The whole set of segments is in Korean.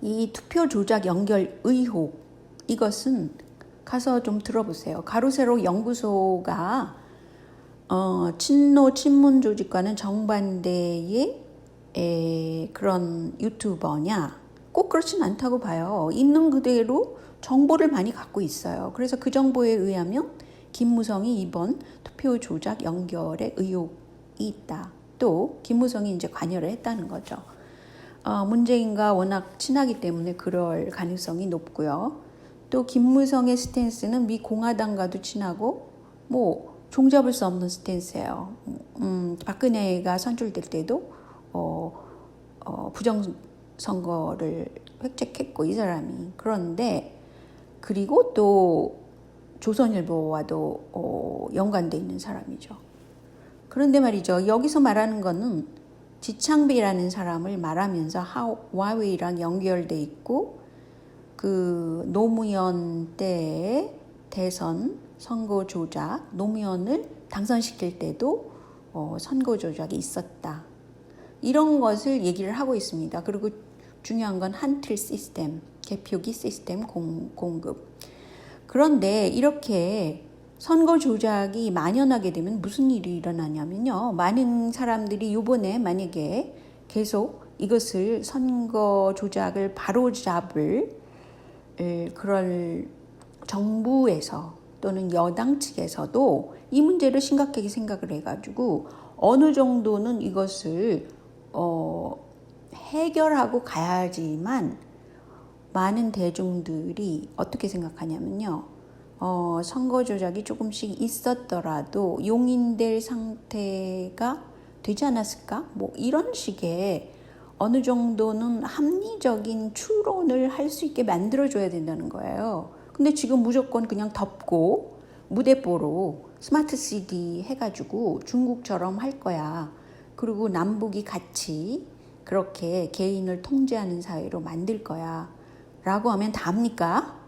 이 투표 조작 연결 의혹, 이것은 가서 좀 들어보세요. 가로세로 연구소가 친노 친문 조직과는 정반대의 그런 유튜버냐? 꼭 그렇진 않다고 봐요. 있는 그대로 정보를 많이 갖고 있어요. 그래서 그 정보에 의하면 김무성이 이번 투표 조작 연결에 의혹이 있다. 또 김무성이 이제 관여를 했다는 거죠. 문재인과 워낙 친하기 때문에 그럴 가능성이 높고요. 또 김무성의 스탠스는 미 공화당과도 친하고 뭐 종잡을 수 없는 스탠스예요. 박근혜가 선출될 때도 부정선거를 획책했고 이 사람이. 그런데 그리고 또 조선일보와도 연관돼 있는 사람이죠. 그런데 말이죠. 여기서 말하는 거는 지창비라는 사람을 말하면서 화웨이랑 연결돼 있고 그 노무현 때의 대선 선거 조작, 노무현을 당선시킬 때도 선거 조작이 있었다. 이런 것을 얘기를 하고 있습니다. 그리고 중요한 건 한 틀 시스템, 개표기 시스템 공급. 그런데 이렇게 선거 조작이 만연하게 되면 무슨 일이 일어나냐면요. 많은 사람들이 이번에 만약에 계속 이것을 선거 조작을 바로잡을 그럴 정부에서 또는 여당 측에서도 이 문제를 심각하게 생각을 해가지고 어느 정도는 이것을 해결하고 가야지만 많은 대중들이 어떻게 생각하냐면요. 선거 조작이 조금씩 있었더라도 용인될 상태가 되지 않았을까? 뭐 이런 식의 어느 정도는 합리적인 추론을 할 수 있게 만들어줘야 된다는 거예요. 근데 지금 무조건 그냥 덮고 무대뽀로 스마트 시티 해가지고 중국처럼 할 거야. 그리고 남북이 같이 그렇게 개인을 통제하는 사회로 만들 거야. 라고 하면 다 합니까?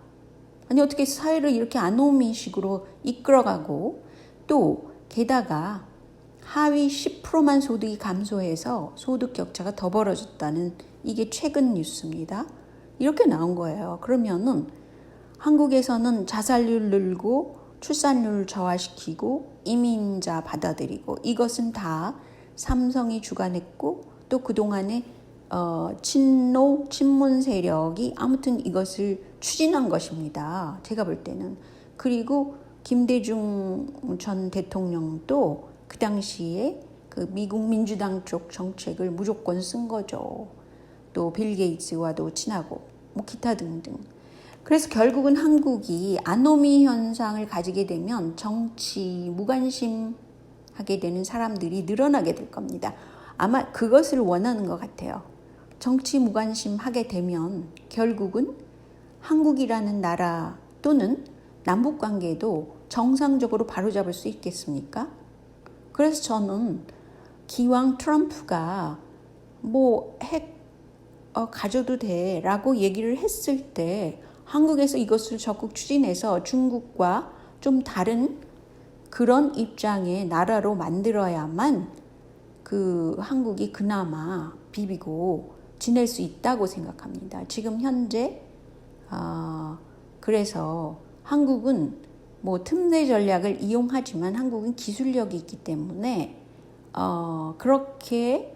아니 어떻게 사회를 이렇게 아노미식으로 이끌어가고 또 게다가 하위 10%만 소득이 감소해서 소득 격차가 더 벌어졌다는 이게 최근 뉴스입니다. 이렇게 나온 거예요. 그러면은 한국에서는 자살률 늘고 출산율 저하시키고 이민자 받아들이고 이것은 다 삼성이 주관했고 또 그동안에 친노 친문 세력이 아무튼 이것을 추진한 것입니다. 제가 볼 때는. 그리고 김대중 전 대통령도 그 당시에 그 미국 민주당 쪽 정책을 무조건 쓴 거죠. 또 빌 게이츠와도 친하고 뭐 기타 등등. 그래서 결국은 한국이 아노미 현상을 가지게 되면 정치 무관심하게 되는 사람들이 늘어나게 될 겁니다. 아마 그것을 원하는 것 같아요. 정치 무관심하게 되면 결국은 한국이라는 나라 또는 남북관계도 정상적으로 바로잡을 수 있겠습니까? 그래서 저는 기왕 트럼프가 뭐 핵 가져도 돼 라고 얘기를 했을 때 한국에서 이것을 적극 추진해서 중국과 좀 다른 그런 입장의 나라로 만들어야만 그 한국이 그나마 비비고 지낼 수 있다고 생각합니다. 지금 현재 그래서 한국은 뭐 틈새 전략을 이용하지만 한국은 기술력이 있기 때문에 그렇게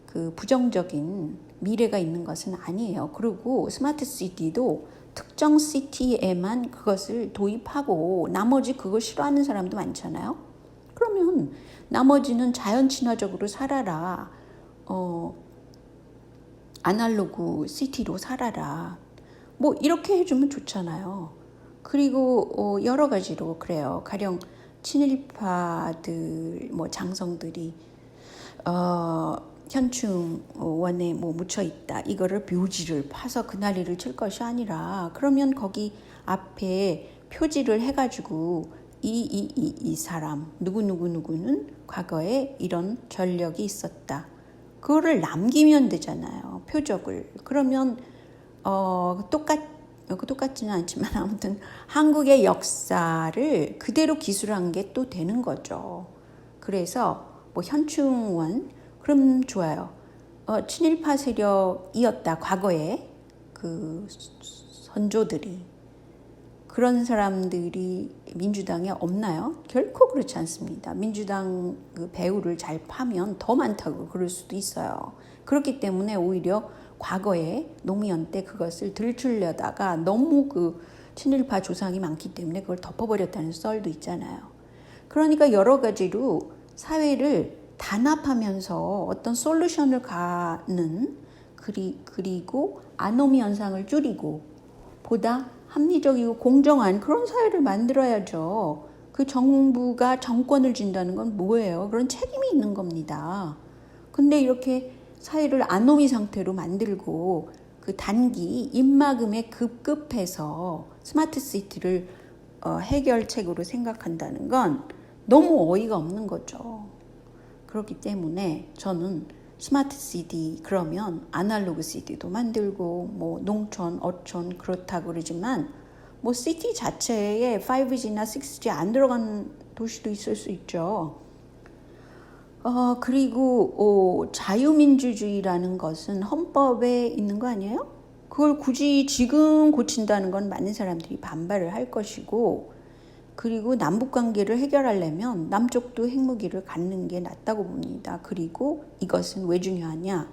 그 부정적인 미래가 있는 것은 아니에요. 그리고 스마트 시티도 특정 시티에만 그것을 도입하고 나머지 그걸 싫어하는 사람도 많잖아요. 그러면 나머지는 자연 친화적으로 살아라. 아날로그 시티로 살아라. 뭐 이렇게 해주면 좋잖아요. 그리고 여러 가지로 그래요. 가령 친일파들 뭐 장성들이 현충원에 뭐 묻혀 있다. 이거를 묘지를 파서 그 난리를 칠 것이 아니라 그러면 거기 앞에 표지를 해가지고 이 사람 누구는 과거에 이런 전력이 있었다. 그거를 남기면 되잖아요. 표적을. 그러면 똑같지는 않지만 아무튼 한국의 역사를 그대로 기술한 게 또 되는 거죠. 그래서 뭐 현충원 그럼 좋아요. 친일파 세력이었다 과거에 그 선조들이, 그런 사람들이 민주당에 없나요? 결코 그렇지 않습니다. 민주당 그 배후를 잘 파면 더 많다고 그럴 수도 있어요. 그렇기 때문에 오히려 과거에 노무현 때 그것을 들추려다가 너무 그 친일파 조상이 많기 때문에 그걸 덮어버렸다는 썰도 있잖아요. 그러니까 여러 가지로 사회를 단합하면서 어떤 솔루션을 가는, 그리고 아노미 현상을 줄이고 보다 합리적이고 공정한 그런 사회를 만들어야죠. 그 정부가 정권을 쥔다는 건 뭐예요? 그런 책임이 있는 겁니다. 근데 이렇게 사회를 아노미 상태로 만들고 그 단기 입막음에 급급해서 스마트 시티를 해결책으로 생각한다는 건 너무 어이가 없는 거죠. 그렇기 때문에 저는 스마트 시티 그러면 아날로그 시티도 만들고 뭐 농촌, 어촌 그렇다고 그러지만 뭐 시티 자체에 5G나 6G 안 들어간 도시도 있을 수 있죠. 그리고 자유민주주의라는 것은 헌법에 있는 거 아니에요? 그걸 굳이 지금 고친다는 건 많은 사람들이 반발을 할 것이고, 그리고 남북관계를 해결하려면 남쪽도 핵무기를 갖는 게 낫다고 봅니다. 그리고 이것은 왜 중요하냐?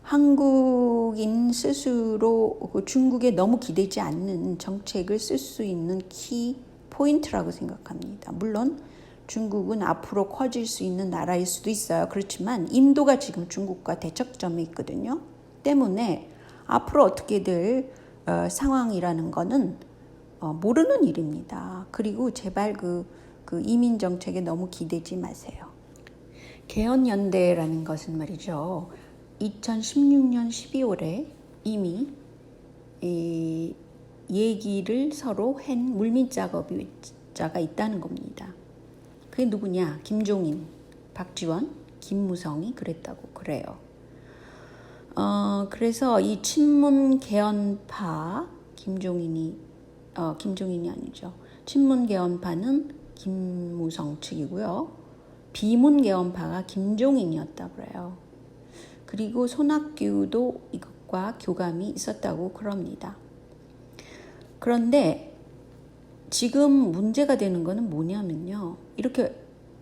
한국인 스스로 중국에 너무 기대지 않는 정책을 쓸 수 있는 키 포인트라고 생각합니다. 물론 중국은 앞으로 커질 수 있는 나라일 수도 있어요. 그렇지만 인도가 지금 중국과 대척점에 있거든요. 때문에 앞으로 어떻게 될 상황이라는 거는 모르는 일입니다. 그리고 제발 그 이민 정책에 너무 기대지 마세요. 개헌연대라는 것은 말이죠. 2016년 12월에 이미 얘기를 서로 한 물밑 작업자가 있다는 겁니다. 그게 누구냐? 김종인, 박지원, 김무성이 그랬다고 그래요. 그래서 이 친문 개헌파 김종인이 아니죠. 친문 개헌파는 김무성 측이고요. 비문 개헌파가 김종인이었다 그래요. 그리고 손학규도 이것과 교감이 있었다고 그럽니다. 그런데 지금 문제가 되는 거는 뭐냐면요. 이렇게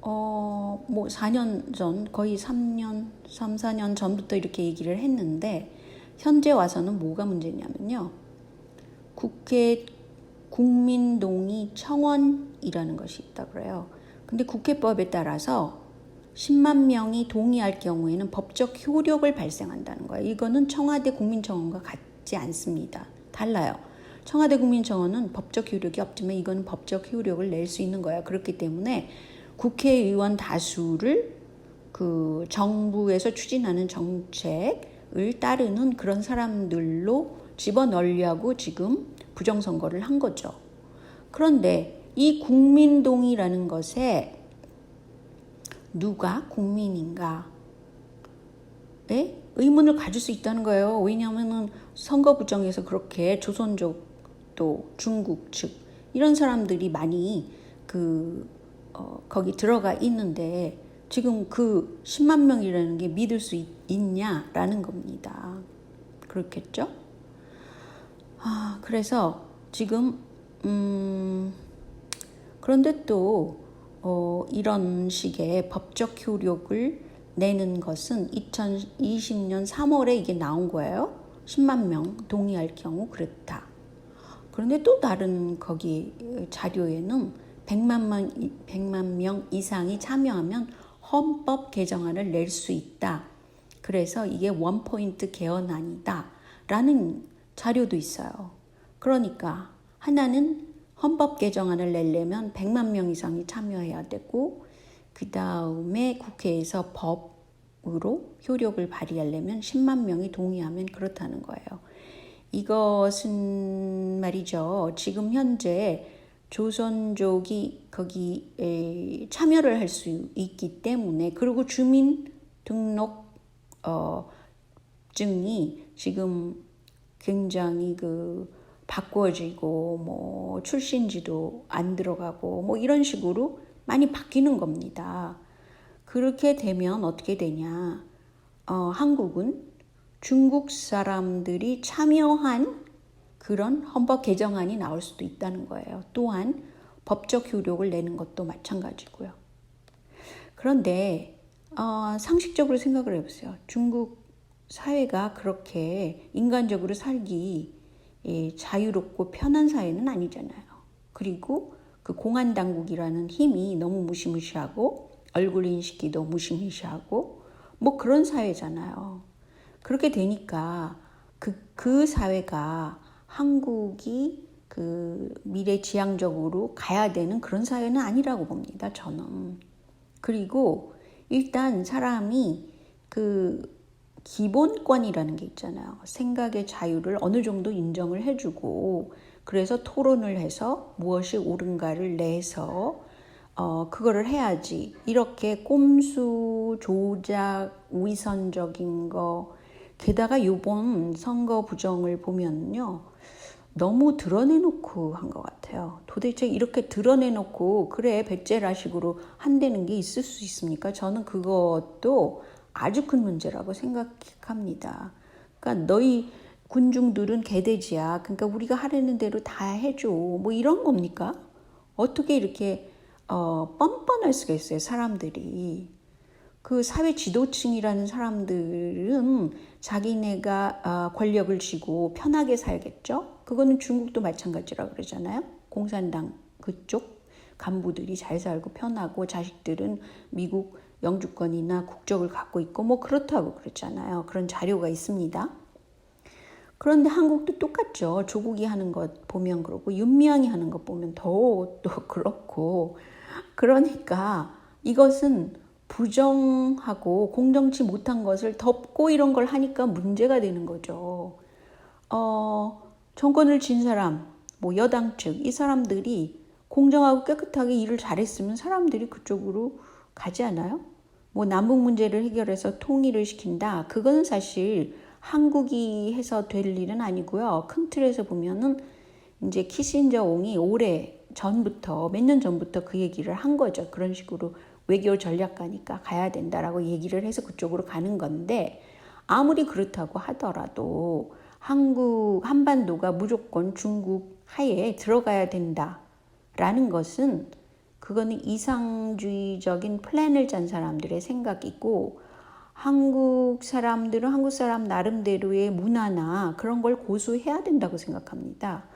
뭐 4년 전, 거의 4년 전부터 이렇게 얘기를 했는데 현재 와서는 뭐가 문제냐면요. 국회 국민동의 청원이라는 것이 있다 그래요. 근데 국회법에 따라서 10만 명이 동의할 경우에는 법적 효력을 발생한다는 거예요. 이거는 청와대 국민청원과 같지 않습니다. 달라요. 청와대 국민청원은 법적 효력이 없지만 이거는 법적 효력을 낼 수 있는 거예요. 그렇기 때문에 국회의원 다수를 그 정부에서 추진하는 정책을 따르는 그런 사람들로 집어넣으려고 지금 부정선거를 한 거죠. 그런데 이 국민동의라는 것에 누가 국민인가? 의문을 가질 수 있다는 거예요. 왜냐하면 선거 부정에서 그렇게 조선족 또 중국 측 이런 사람들이 많이 거기 들어가 있는데 지금 그 10만 명이라는 게 믿을 수 있냐라는 겁니다. 그렇겠죠? 그래서 지금 그런데 또 이런 식의 법적 효력을 내는 것은 2020년 3월에 이게 나온 거예요. 10만 명 동의할 경우 그렇다. 그런데 또 다른 거기 자료에는 100만 명 이상이 참여하면 헌법 개정안을 낼 수 있다. 그래서 이게 원포인트 개헌안이다. 라는 자료도 있어요. 그러니까 하나는 헌법 개정안을 내려면 100만 명 이상이 참여해야 되고 그 다음에 국회에서 법으로 효력을 발휘하려면 10만 명이 동의하면 그렇다는 거예요. 이것은 말이죠. 지금 현재 조선족이 거기에 참여를 할 수 있기 때문에 그리고 주민등록 증이 지금 굉장히 바꿔지고 뭐 출신지도 안 들어가고 뭐 이런 식으로 많이 바뀌는 겁니다. 그렇게 되면 어떻게 되냐? 한국은 중국 사람들이 참여한 그런 헌법 개정안이 나올 수도 있다는 거예요. 또한 법적 효력을 내는 것도 마찬가지고요. 그런데 상식적으로 생각을 해보세요. 중국 사회가 그렇게 인간적으로 살기 자유롭고 편한 사회는 아니잖아요. 그리고 그 공안 당국이라는 힘이 너무 무시무시하고 얼굴 인식기도 무시무시하고 뭐 그런 사회잖아요. 그렇게 되니까 그 사회가 한국이 그 미래지향적으로 가야 되는 그런 사회는 아니라고 봅니다, 저는. 그리고 일단 사람이 그 기본권이라는 게 있잖아요. 생각의 자유를 어느 정도 인정을 해주고 그래서 토론을 해서 무엇이 옳은가를 내서 그거를 해야지. 이렇게 꼼수, 조작, 위선적인 거 게다가 이번 선거 부정을 보면요. 너무 드러내놓고 한 것 같아요. 도대체 이렇게 드러내놓고 그래 배째라식으로 한다는 게 있을 수 있습니까? 저는 그것도 아주 큰 문제라고 생각합니다. 그러니까 너희 군중들은 개돼지야. 그러니까 우리가 하려는 대로 다 해줘. 뭐 이런 겁니까? 어떻게 이렇게 뻔뻔할 수가 있어요, 사람들이. 그 사회 지도층이라는 사람들은 자기네가 권력을 쥐고 편하게 살겠죠. 그거는 중국도 마찬가지라고 그러잖아요. 공산당 그쪽 간부들이 잘 살고 편하고 자식들은 미국 영주권이나 국적을 갖고 있고 뭐 그렇다고 그랬잖아요. 그런 자료가 있습니다. 그런데 한국도 똑같죠. 조국이 하는 것 보면 그렇고 윤미향이 하는 것 보면 더 또 그렇고 그러니까 이것은 부정하고 공정치 못한 것을 덮고 이런 걸 하니까 문제가 되는 거죠. 정권을 쥔 사람, 뭐 여당 측, 이 사람들이 공정하고 깨끗하게 일을 잘했으면 사람들이 그쪽으로 가지 않아요? 뭐 남북 문제를 해결해서 통일을 시킨다. 그거는 사실 한국이 해서 될 일은 아니고요. 큰 틀에서 보면은 이제 키신저 옹이 오래 전부터 몇 년 전부터 그 얘기를 한 거죠. 그런 식으로 외교 전략가니까 가야 된다라고 얘기를 해서 그쪽으로 가는 건데 아무리 그렇다고 하더라도 한반도가 무조건 중국 하에 들어가야 된다라는 것은 그거는 이상주의적인 플랜을 짠 사람들의 생각이고 한국 사람들은 한국 사람 나름대로의 문화나 그런 걸 고수해야 된다고 생각합니다.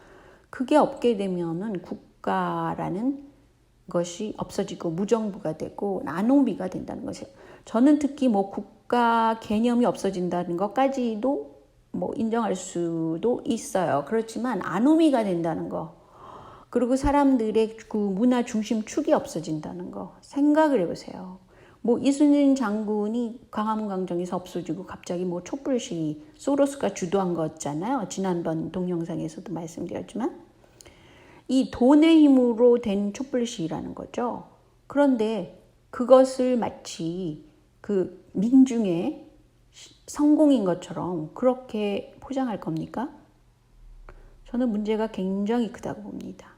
그게 없게 되면은 국가라는 것이 없어지고 무정부가 되고 나노비가 된다는 것이에요. 저는 특히 뭐 국가 개념이 없어진다는 것까지도 뭐 인정할 수도 있어요. 그렇지만 아노미가 된다는 거, 그리고 사람들의 그 문화 중심 축이 없어진다는 거 생각을 해보세요. 뭐 이순신 장군이 광화문 광장에서 없어지고 갑자기 뭐 촛불 시위 소로스가 주도한 거잖아요. 지난번 동영상에서도 말씀드렸지만 이 돈의 힘으로 된 촛불 시위라는 거죠. 그런데 그것을 마치 그 민중의 성공인 것처럼 그렇게 포장할 겁니까? 저는 문제가 굉장히 크다고 봅니다.